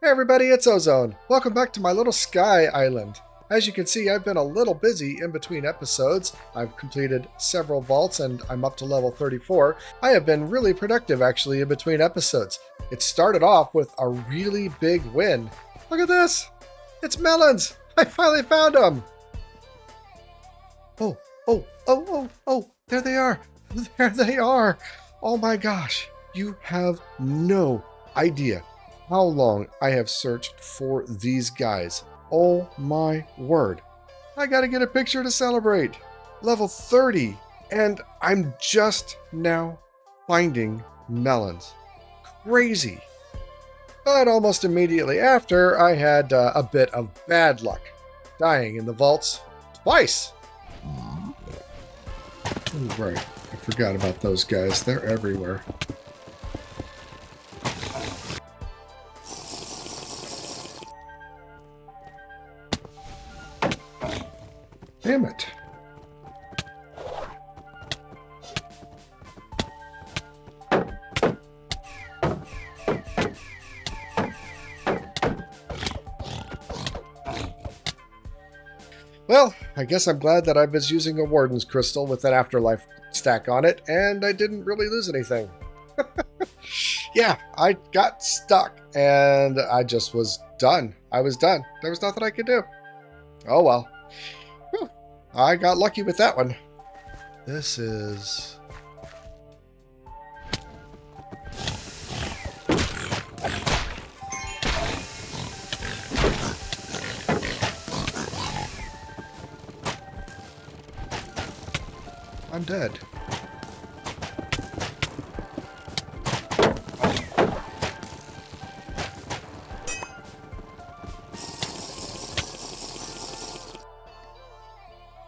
Hey everybody, it's Ozone. Welcome back to my little sky island. As you can see, I've been a little busy in between episodes. I've completed several vaults and I'm up to level 34. I have been really productive actually in between episodes. It started off with a really big win. Look at this! It's melons! I finally found them! Oh, there they are! There they are! Oh my gosh, you have no idea how long I have searched for these guys. Oh my word. I gotta get a picture to celebrate. Level 30, and I'm just now finding melons. Crazy. But almost immediately after, I had a bit of bad luck. Dying in the vaults twice. Oh, right. I forgot about those guys. They're everywhere. Damn it. Well, I guess I'm glad that I was using a Warden's Crystal with an Afterlife stack on it, and I didn't really lose anything. Yeah, I got stuck, and I just was done. I was done. There was nothing I could do. Oh well. Whew. I got lucky with that one. This is... I'm dead.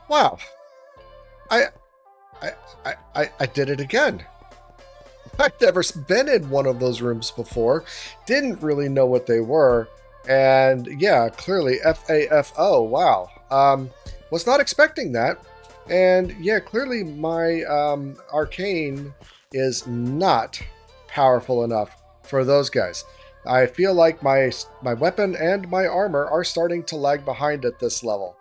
Wow. I did it again. I've never been in one of those rooms before. Didn't really know what they were. And yeah, clearly FAFO. Wow. Was not expecting that. And yeah, clearly my arcane is not powerful enough for those guys. I feel like my weapon and my armor are starting to lag behind at this level.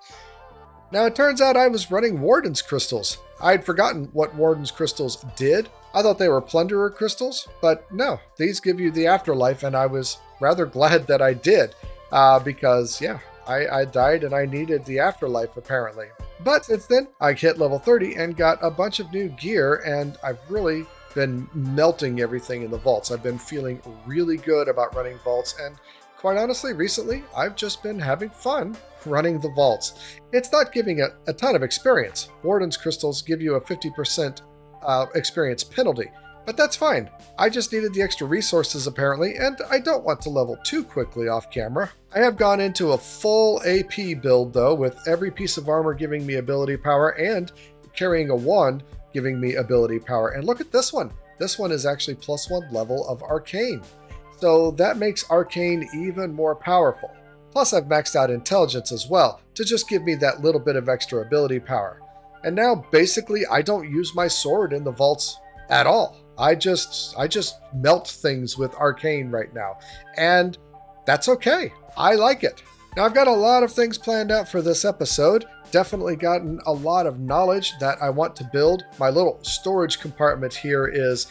Now, it turns out I was running Warden's Crystals. I'd forgotten what Warden's Crystals did. I thought they were Plunderer Crystals, but no, these give you the Afterlife, and I was rather glad that I did, because, yeah, I died and I needed the Afterlife, apparently. But since then, I hit level 30 and got a bunch of new gear, and I've really been melting everything in the vaults. I've been feeling really good about running vaults, and quite honestly, recently, I've just been having fun running the vaults. It's not giving a ton of experience. Warden's Crystals give you a 50% experience penalty, but that's fine. I just needed the extra resources apparently, and I don't want to level too quickly off camera. I have gone into a full AP build though, with every piece of armor giving me ability power and carrying a wand giving me ability power. And look at this one. This one is actually +1 level of arcane. So that makes arcane even more powerful. Plus I've maxed out intelligence as well to just give me that little bit of extra ability power. And now basically I don't use my sword in the vaults at all. I just melt things with arcane right now. And that's okay. I like it. Now I've got a lot of things planned out for this episode. Definitely gotten a lot of knowledge that I want to build. My little storage compartment here is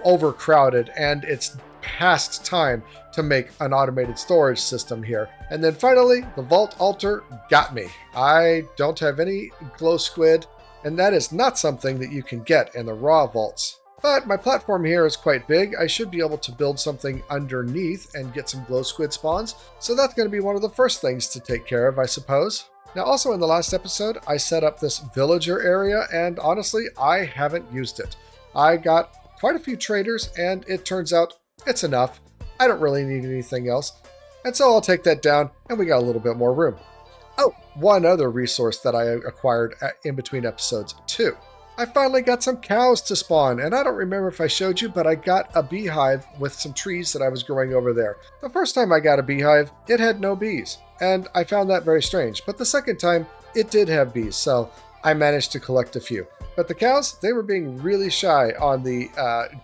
overcrowded, and it's past time to make an automated storage system here. And then finally, the vault altar got me. I don't have any glow squid, and that is not something that you can get in the raw vaults. But my platform here is quite big. I should be able to build something underneath and get some glow squid spawns. So that's going to be one of the first things to take care of, I suppose. Now, also in the last episode, I set up this villager area, and honestly, I haven't used it. I got quite a few traders, and it turns out it's enough. I don't really need anything else. And so I'll take that down, and we got a little bit more room. Oh, one other resource that I acquired in between episodes too. I finally got some cows to spawn, and I don't remember if I showed you, but I got a beehive with some trees that I was growing over there. The first time I got a beehive, it had no bees, and I found that very strange. But the second time, it did have bees, so I managed to collect a few. But the cows, they were being really shy on the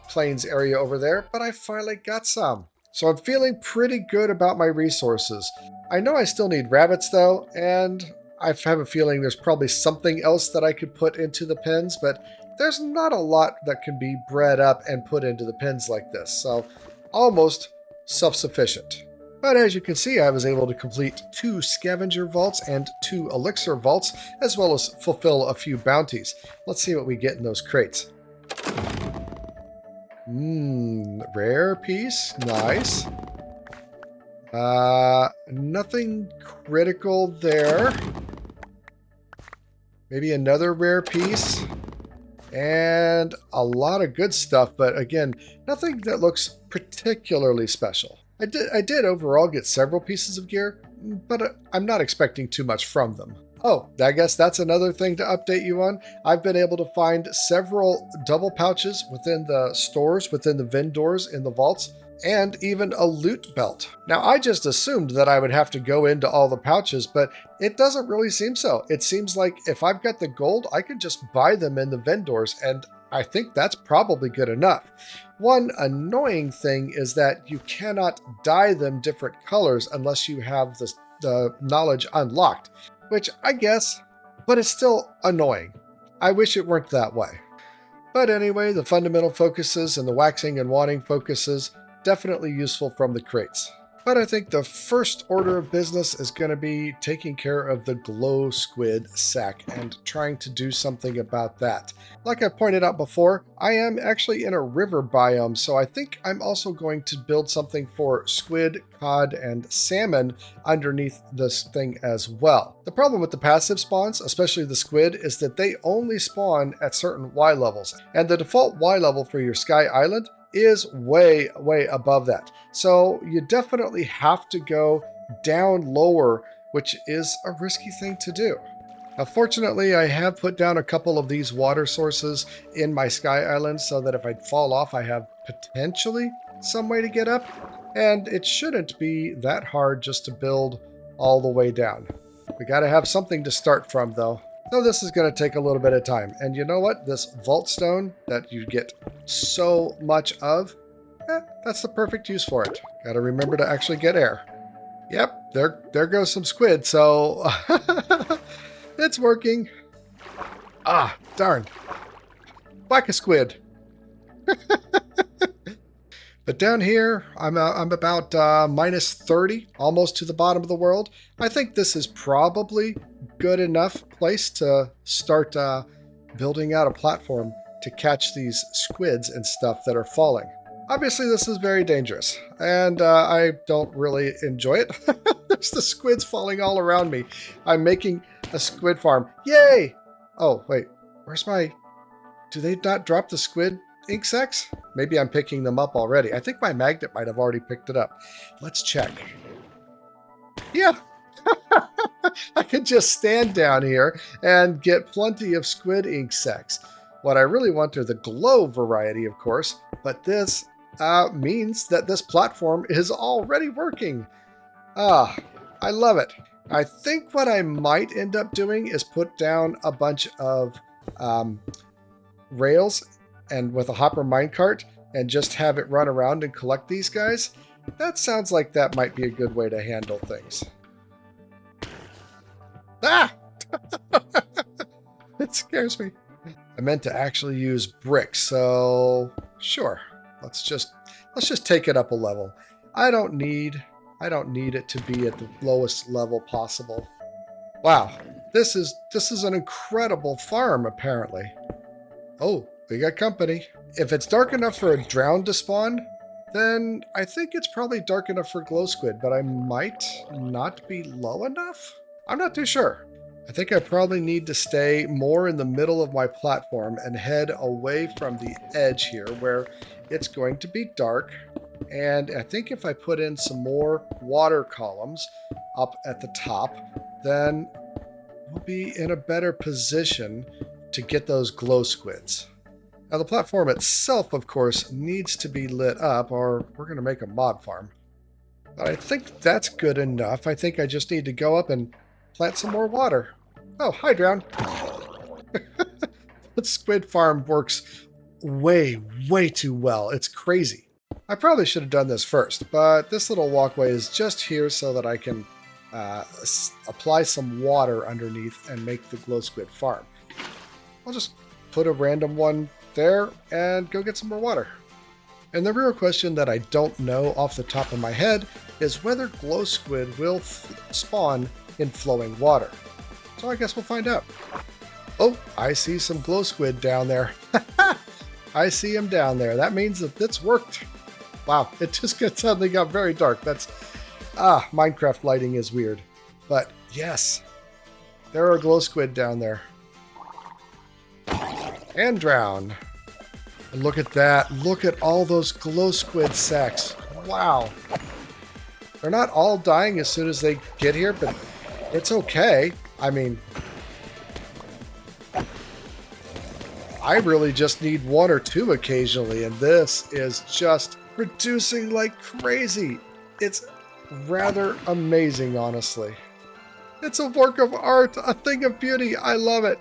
plains area over there, but I finally got some. So I'm feeling pretty good about my resources. I know I still need rabbits though, and I have a feeling there's probably something else that I could put into the pens, but there's not a lot that can be bred up and put into the pens like this, so almost self-sufficient. But as you can see, I was able to complete 2 scavenger vaults and 2 elixir vaults, as well as fulfill a few bounties. Let's see what we get in those crates. Rare piece. Nice. Nothing critical there. Maybe another rare piece. And a lot of good stuff, but again, nothing that looks particularly special. I did overall get several pieces of gear, but I'm not expecting too much from them. Oh, I guess that's another thing to update you on. I've been able to find several double pouches within the stores, within the vendors in the vaults, and even a loot belt. Now, I just assumed that I would have to go into all the pouches, but it doesn't really seem so. It seems like if I've got the gold, I can just buy them in the vendors, and I think that's probably good enough. One annoying thing is that you cannot dye them different colors unless you have the knowledge unlocked, which I guess, but it's still annoying. I wish it weren't that way. But anyway, the fundamental focuses and the waxing and wadding focuses, definitely useful from the crates. But I think the first order of business is going to be taking care of the glow squid sack and trying to do something about that. Like I pointed out before, I am actually in a river biome, so I think I'm also going to build something for squid, cod, and salmon underneath this thing as well. The problem with the passive spawns, especially the squid, is that they only spawn at certain Y levels, and the default Y level for your Sky Island is way, way above that. So you definitely have to go down lower, which is a risky thing to do. Now, fortunately, I have put down a couple of these water sources in my Sky Island so that if I fall off, I have potentially some way to get up. And it shouldn't be that hard just to build all the way down. We got to have something to start from, though. So this is going to take a little bit of time. And you know what? This vault stone that you get so much of, that's the perfect use for it. Got to remember to actually get air. Yep, there goes some squid. So it's working. Ah, darn. Whack a squid. But down here, I'm about minus 30, almost to the bottom of the world. I think this is probably good enough place to start building out a platform to catch these squids and stuff that are falling. Obviously, this is very dangerous, and I don't really enjoy it. There's the squids falling all around me. I'm making a squid farm. Yay! Oh, wait. Where's my... Do they not drop the squid ink sacs? Maybe I'm picking them up already. I think my magnet might have already picked it up. Let's check. Yeah. I could just stand down here and get plenty of squid ink sacs. What I really want are the glow variety, of course, but this means that this platform is already working. Ah, I love it. I think what I might end up doing is put down a bunch of rails and with a hopper minecart and just have it run around and collect these guys. That sounds like that might be a good way to handle things. Ah! It scares me. I meant to actually use bricks, so sure. Let's just take it up a level. I don't need it to be at the lowest level possible. Wow, this is an incredible farm apparently. Oh, we got company. If it's dark enough for a drown to spawn, then I think it's probably dark enough for glow squid, but I might not be low enough? I'm not too sure. I think I probably need to stay more in the middle of my platform and head away from the edge here where it's going to be dark. And I think if I put in some more water columns up at the top, then we'll be in a better position to get those glow squids. Now the platform itself, of course, needs to be lit up or we're going to make a mob farm. But I think that's good enough. I think I just need to go up and plant some more water. Oh, hi, Drown. The squid farm works way, way too well. It's crazy. I probably should have done this first, but this little walkway is just here so that I can apply some water underneath and make the glow squid farm. I'll just put a random one there and go get some more water. And the real question that I don't know off the top of my head is whether glow squid will spawn in flowing water. So I guess we'll find out. Oh, I see some glow squid down there. I see him down there. That means that it's worked. Wow, it just suddenly got very dark. Minecraft lighting is weird. But yes, there are glow squid down there. And drown. And look at that. Look at all those glow squid sacks. Wow. They're not all dying as soon as they get here, but it's okay. I mean, I really just need one or two occasionally, and this is just producing like crazy. It's rather amazing, honestly. It's a work of art, a thing of beauty. I love it.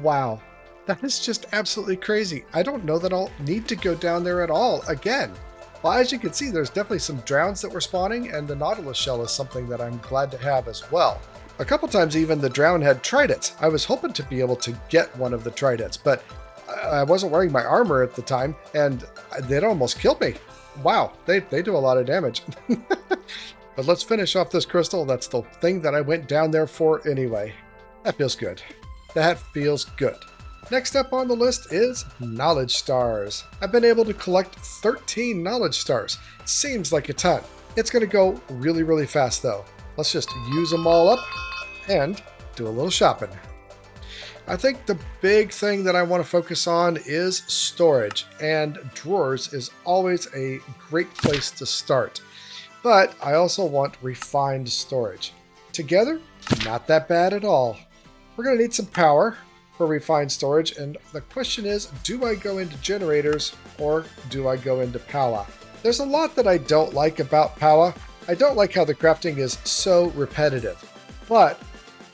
Wow. That is just absolutely crazy. I don't know that I'll need to go down there at all again. Well, as you can see, there's definitely some drowns that were spawning, and the Nautilus shell is something that I'm glad to have as well. A couple times even the drown had tridents. I was hoping to be able to get one of the tridents, but I wasn't wearing my armor at the time, and they'd almost killed me. Wow, they do a lot of damage. But let's finish off this crystal. That's the thing that I went down there for anyway. That feels good. That feels good. Next up on the list is knowledge stars. I've been able to collect 13 knowledge stars. Seems like a ton. It's going to go really, really fast though. Let's just use them all up and do a little shopping. I think the big thing that I want to focus on is storage, and drawers is always a great place to start. But I also want refined storage. Together, not that bad at all. We're going to need some power for refined storage, and the question is, do I go into generators or do I go into Powah? There's a lot that I don't like about Powah. I don't like how the crafting is so repetitive, but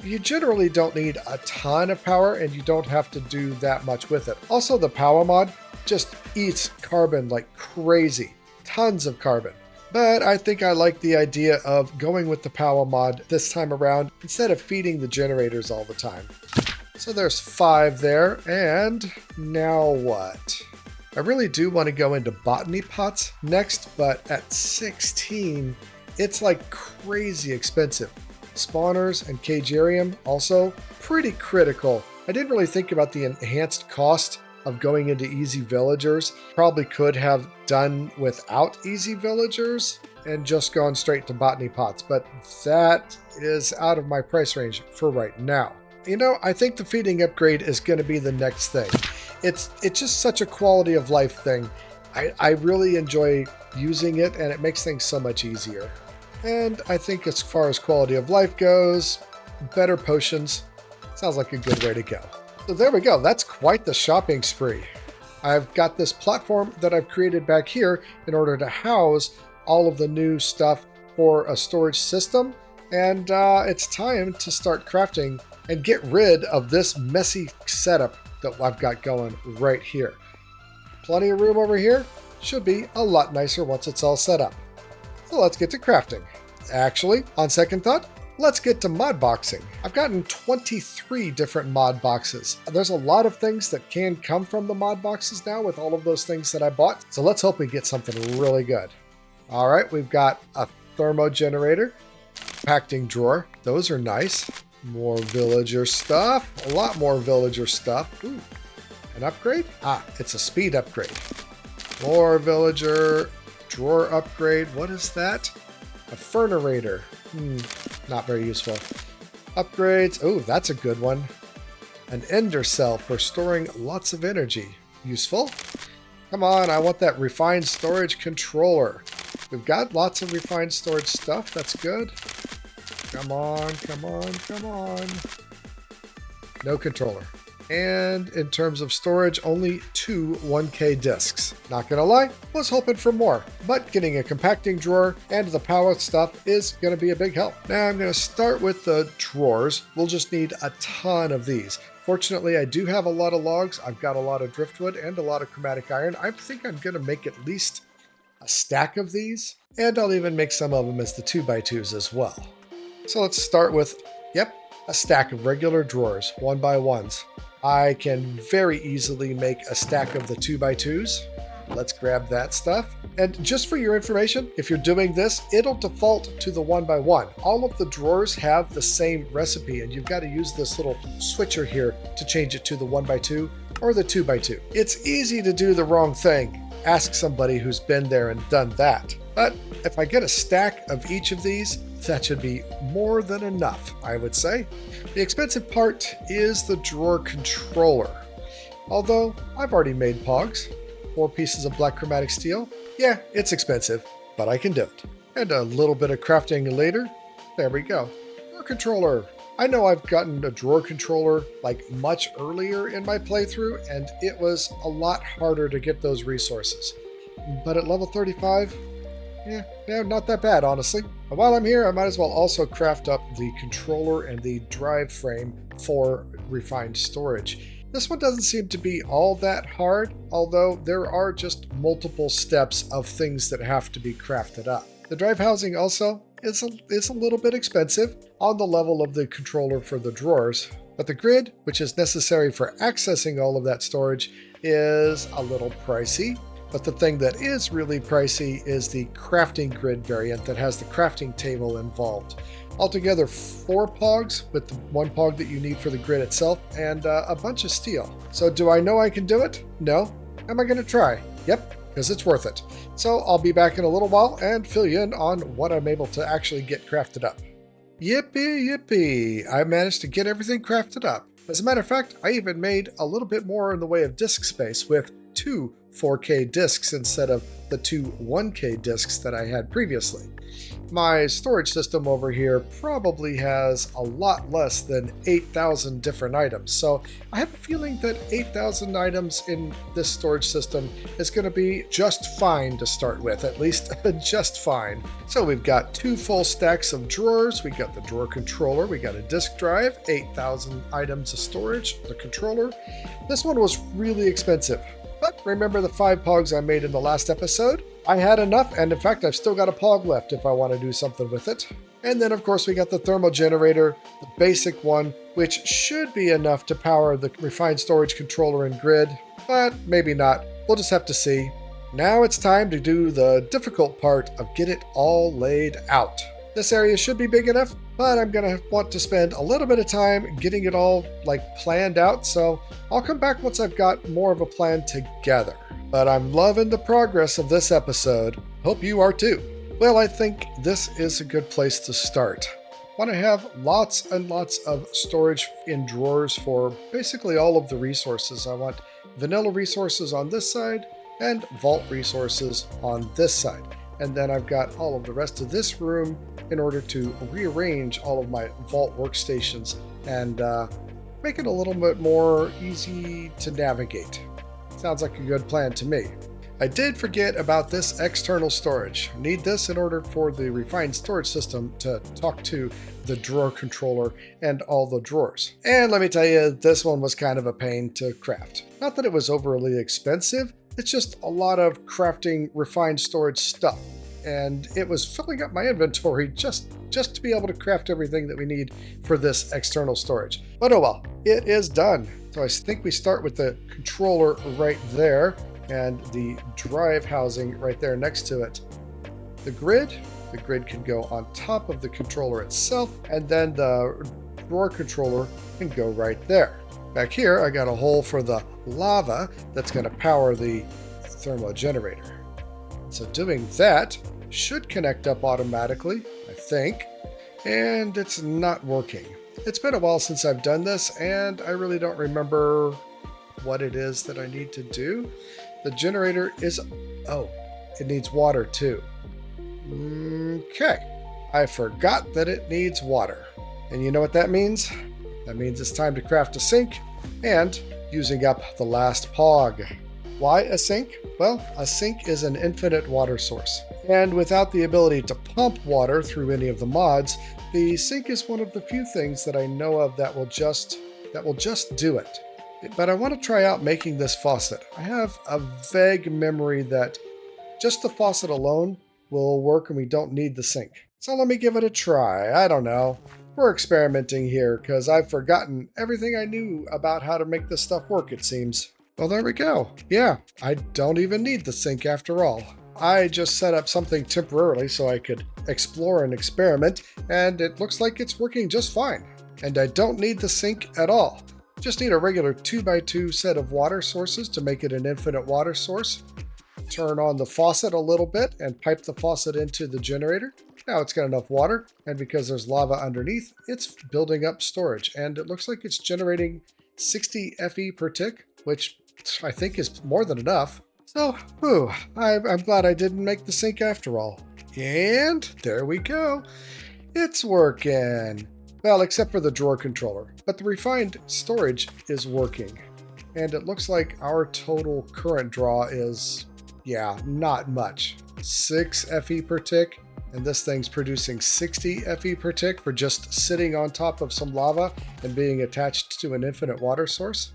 you generally don't need a ton of power and you don't have to do that much with it. Also, the Powah mod just eats carbon like crazy, tons of carbon. But I think I like the idea of going with the Powah mod this time around instead of feeding the generators all the time. So there's 5 there, and now what? I really do want to go into botany pots next, but at 16, it's like crazy expensive. Spawners and cagarium also pretty critical. I didn't really think about the enhanced cost of going into easy villagers. Probably could have done without easy villagers and just gone straight to botany pots, but that is out of my price range for right now. You know, I think the feeding upgrade is going to be the next thing. It's just such a quality of life thing. I really enjoy using it, and it makes things so much easier. And I think as far as quality of life goes, better potions sounds like a good way to go. So there we go. That's quite the shopping spree. I've got this platform that I've created back here in order to house all of the new stuff for a storage system. And it's time to start crafting and get rid of this messy setup that I've got going right here. Plenty of room over here. Should be a lot nicer once it's all set up. So let's get to crafting. Actually, on second thought, let's get to mod boxing. I've gotten 23 different mod boxes. There's a lot of things that can come from the mod boxes now with all of those things that I bought. So let's hope we get something really good. All right, we've got a thermo generator, compacting drawer. Those are nice. More villager stuff. A lot more villager stuff. Ooh, an upgrade? Ah, it's a speed upgrade. More villager drawer upgrade. What is that? A furnerator. Not very useful. Upgrades. Oh, that's a good one. An ender cell for storing lots of energy. Useful. Come on, I want that refined storage controller. We've got lots of refined storage stuff. That's good. Come on, come on, come on. No controller. And in terms of storage, only 2 1K discs. Not gonna lie, was hoping for more, but getting a compacting drawer and the Powah stuff is gonna be a big help. Now I'm gonna start with the drawers. We'll just need a ton of these. Fortunately, I do have a lot of logs. I've got a lot of driftwood and a lot of chromatic iron. I think I'm going to make at least a stack of these, and I'll even make some of them as the 2x2s as well. So let's start with, yep, a stack of regular drawers, 1x1s. I can very easily make a stack of the 2x2s. Let's grab that stuff. And just for your information, if you're doing this, it'll default to the 1x1. All of the drawers have the same recipe, and you've got to use this little switcher here to change it to the 1x2 or the 2x2. It's easy to do the wrong thing. Ask somebody who's been there and done that. But if I get a stack of each of these, that should be more than enough, I would say. The expensive part is the drawer controller. Although I've already made pogs. 4 pieces of black chromatic steel. Yeah, it's expensive, but I can do it. And a little bit of crafting later. There we go. Drawer controller. I know I've gotten a drawer controller like much earlier in my playthrough, and it was a lot harder to get those resources. But at level 35, yeah, not that bad, honestly. And while I'm here, I might as well also craft up the controller and the drive frame for refined storage. This one doesn't seem to be all that hard, although there are just multiple steps of things that have to be crafted up. The drive housing also is a little bit expensive on the level of the controller for the drawers, but the grid, which is necessary for accessing all of that storage, is a little pricey. But the thing that is really pricey is the crafting grid variant that has the crafting table involved. Altogether 4 pogs with the 1 pog that you need for the grid itself and a bunch of steel. So do I know I can do it? No. Am I going to try? Yep, because it's worth it. So I'll be back in a little while and fill you in on what I'm able to actually get crafted up. Yippee, yippee! I managed to get everything crafted up. As a matter of fact, I even made a little bit more in the way of disk space with 2 4K disks instead of the 2 1K disks that I had previously. My storage system over here probably has a lot less than 8,000 different items, so I have a feeling that 8,000 items in this storage system is going to be just fine to start with, at least just fine. So we've got 2 full stacks of drawers, we got the drawer controller, we got a disk drive, 8,000 items of storage, the controller. This one was really expensive. But remember the 5 pogs I made in the last episode? I had enough, and in fact I've still got a pog left if I want to do something with it. And then of course we got the thermal generator, the basic one, which should be enough to power the refined storage controller and grid, but maybe not. We'll just have to see. Now it's time to do the difficult part of get it all laid out. This area should be big enough, but I'm going to want to spend a little bit of time getting it all planned out, so I'll come back once I've got more of a plan together. But I'm loving the progress of this episode. Hope you are too. Well, I think this is a good place to start. I want to have lots and lots of storage in drawers for basically all of the resources. I want vanilla resources on this side and vault resources on this side. And then I've got all of the rest of this room in order to rearrange all of my vault workstations and make it a little bit more easy to navigate. Sounds like a good plan to me. I did forget about this external storage. I need this in order for the refined storage system to talk to the drawer controller and all the drawers. And let me tell you, this one was kind of a pain to craft. Not that it was overly expensive, it's just a lot of crafting refined storage stuff. And it was filling up my inventory just to be able to craft everything that we need for this external storage. But oh well, it is done. So I think we start with the controller right there and the drive housing right there next to it. The grid can go on top of the controller itself, and then the drawer controller can go right there. Back here, I got a hole for the lava that's going to power the thermal generator. So doing that should connect up automatically, I think, and it's not working. It's been a while since I've done this, and I really don't remember what it is that I need to do. The generator is, it needs water too. Okay, I forgot that it needs water. And you know what that means? That means it's time to craft a sink and using up the last pog. Why a sink? Well, a sink is an infinite water source. And without the ability to pump water through any of the mods, the sink is one of the few things that I know of that will just that will just do it. But I want to try out making this faucet. I have a vague memory that just the faucet alone will work and we don't need the sink. So let me give it a try. I don't know. We're experimenting here because I've forgotten everything I knew about how to make this stuff work, it seems. Well, there we go. Yeah, I don't even need the sink after all. I just set up something temporarily so I could explore and experiment, and it looks like it's working just fine. And I don't need the sink at all. Just need a regular 2x2 set of water sources to make it an infinite water source. Turn on the faucet a little bit and pipe the faucet into the generator. Now it's got enough water, and because there's lava underneath, it's building up storage, and it looks like it's generating 60 FE per tick, which I think is more than enough. So, I'm glad I didn't make the sink after all. And there we go. It's working. Well, except for the drawer controller, but the refined storage is working. And it looks like our total current draw is, yeah, not much. 6 FE per tick, and this thing's producing 60 FE per tick for just sitting on top of some lava and being attached to an infinite water source.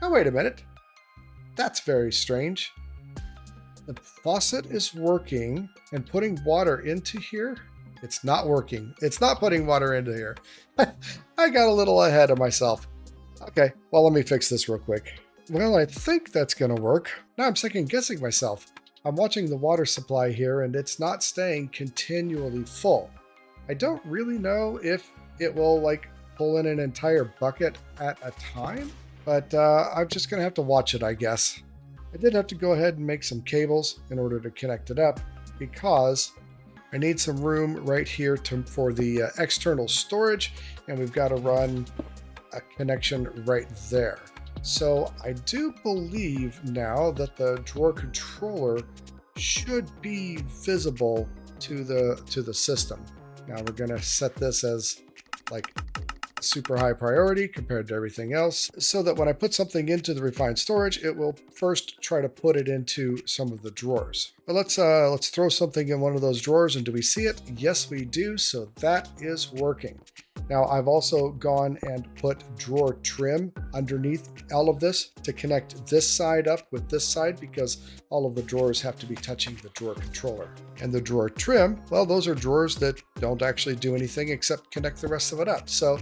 Oh, wait a minute. That's very strange. The faucet is working and putting water into here. It's not working. It's not putting water into here. I got a little ahead of myself. Okay, well, let me fix this real quick. Well, I think that's going to work. Now I'm second guessing myself. I'm watching the water supply here and it's not staying continually full. I don't really know if it will pull in an entire bucket at a time, but I'm just going to have to watch it, I guess. I did have to go ahead and make some cables in order to connect it up because I need some room right here for the external storage, and we've got to run a connection right there. So I do believe now that the drawer controller should be visible to the system. Now we're going to set this as super high priority compared to everything else, so that when I put something into the refined storage, it will first try to put it into some of the drawers. But let's throw something in one of those drawers, and do we see it? Yes, we do. So that is working. Now I've also gone and put drawer trim underneath all of this to connect this side up with this side, because all of the drawers have to be touching the drawer controller. And the drawer trim, well, those are drawers that don't actually do anything except connect the rest of it up. So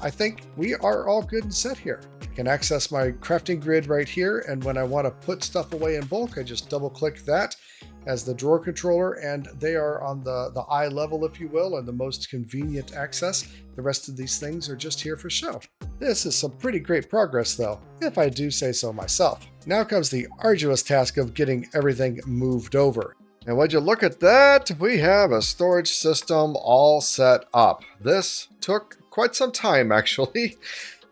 I think we are all good and set here. I can access my crafting grid right here, and when I want to put stuff away in bulk, I just double click that as the drawer controller, and they are on the eye level, if you will, and the most convenient access. The rest of these things are just here for show. This is some pretty great progress though, if I do say so myself. Now comes the arduous task of getting everything moved over. And would you look at that? We have a storage system all set up. This took quite some time, actually.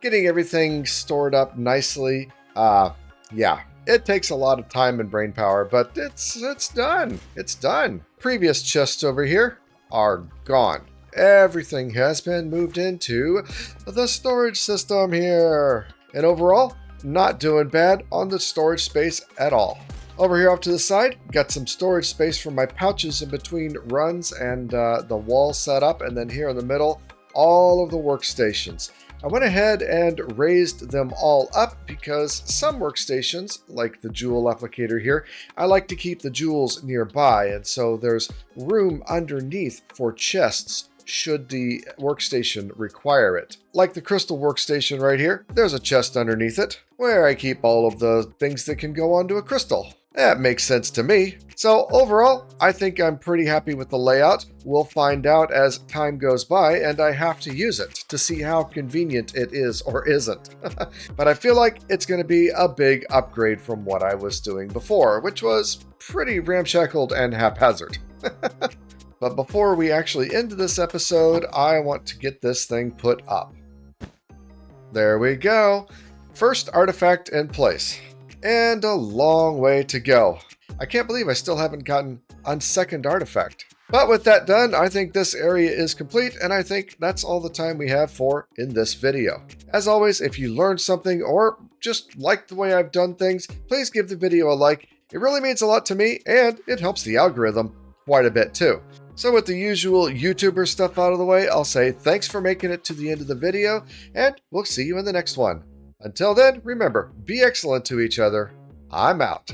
Getting everything stored up nicely. Yeah, it takes a lot of time and brain power, but it's done. It's done. Previous chests over here are gone. Everything has been moved into the storage system here. And overall, not doing bad on the storage space at all. Over here off to the side, got some storage space for my pouches in between runs and the wall set up. And then here in the middle, all of the workstations. I went ahead and raised them all up because some workstations, like the jewel applicator here, I like to keep the jewels nearby, and so there's room underneath for chests should the workstation require it. Like the crystal workstation right here, there's a chest underneath it where I keep all of the things that can go onto a crystal. That makes sense to me. So overall, I think I'm pretty happy with the layout. We'll find out as time goes by, and I have to use it to see how convenient it is or isn't. But I feel like it's going to be a big upgrade from what I was doing before, which was pretty ramshackled and haphazard. But before we actually end this episode, I want to get this thing put up. There we go. First artifact in place. And a long way to go. I can't believe I still haven't gotten a second artifact. But with that done, I think this area is complete, and I think that's all the time we have for in this video. As always, if you learned something or just like the way I've done things, please give the video a like. It really means a lot to me, and it helps the algorithm quite a bit too. So with the usual YouTuber stuff out of the way, I'll say thanks for making it to the end of the video, and we'll see you in the next one. Until then, remember, be excellent to each other. I'm out.